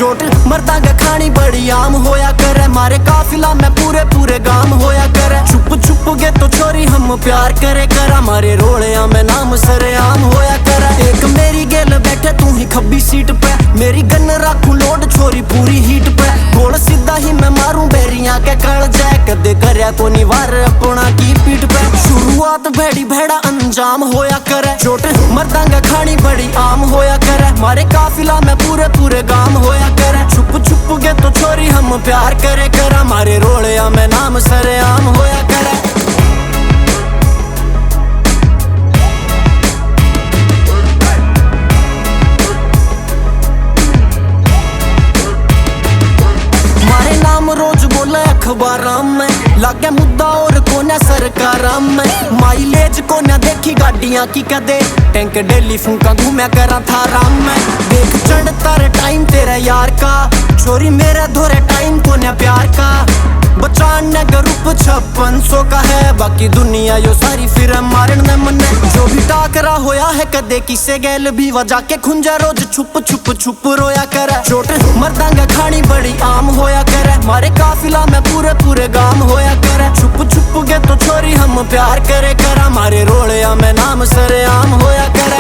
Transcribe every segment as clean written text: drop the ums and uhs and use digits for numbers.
चोट मर्दा का खानी बड़ी आम होया करे, मारे काफिला में पूरे पूरे गाम होया करे। छुप छुप के तो छोरी हम प्यार करे कर, हमारे रोड़िया में नाम सरेआम होया करे। एक मेरी गेल बैठे तू ही खब्बी सीट पे, मेरी गन राखू लोड छोरी पूरी हीट पे। गोल सीधा ही मैं मारूं बेरिया के कल जाए, कदे करया को निवार अपना की पीठ पे। शुरुआत भेड़ी भेड़ा अंजाम होया करे, चोट मर्दा का खानी बड़ी आम होया करे, मारे काफिला में पूरे पूरे गाम होया करे। छुप छुप के तो छोरी हम प्यार करे कर, हमारे रोड़िया में नाम सरेआम होया करे। रोज बोले अखबार में लागे मुद्दा और कोने सरकार में, माइलेज कोने देखी गाड़ियां की कदे, टैंक डेली फूका घूमया करा था राम में। देख चढ़ता रे टाइम तेरा यार का, छोरी मेरे धोरे टाइम कोने प्यार का। बचाने का रूप 5600 का है, बाकी दुनिया यो सारी फिर मारने मने। जो भी टाकरा होया है कदे किसे गैल भी वजह के खुंजा, रोज छुप छुप छुप रोया करे। चोट मर्दा का खानी बड़ी आम होया करे, मारे काफिला में पूरे पूरे गाम होया करे। छुप छुप के तो छोरी हम प्यार करे कर, हमारे रोड़िया में नाम सरेआम होया करे।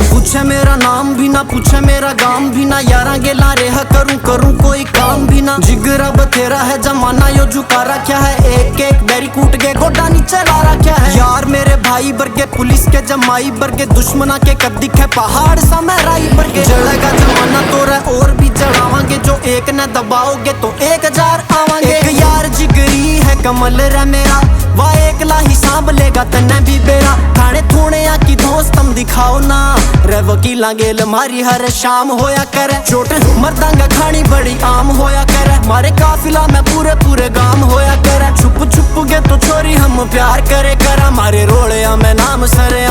पूछे मेरा नाम भी ना, पूछे मेरा गाम भी ना, यारा गेला रेहा करूं करूं कोई काम भी ना। जिगरा बतेरा है जमाना यो झुका रखा है, एक एक बैरी कूट के गोडा नीचे ला रखा है। यार मेरे भाई बरगे पुलिस के जमाई बरगे, दुश्मना के कद दिखे पहाड़ सा महराई बरगे। जड़ेगा जमाना तोरा और भी चढ़ावांगे, जो एक न दबाओगे तो 1000 आवांगे। एक यार जिगरी है कमल रे मेरा, वह एकला ही सांभ लेगा तन्ने भी बेरा। थाने थोड़े की दोस्त हम दिखाओ ना, रे वकीला गेल मारी हर शाम होया करे। चोट मर्दा का खानी बड़ी आम होया करे, मारे काफिला में पूरे पूरे गाम होया करे। छुप छुप के तो छोरी हम प्यार करे कर, हमारे रोड़िया में नाम सरे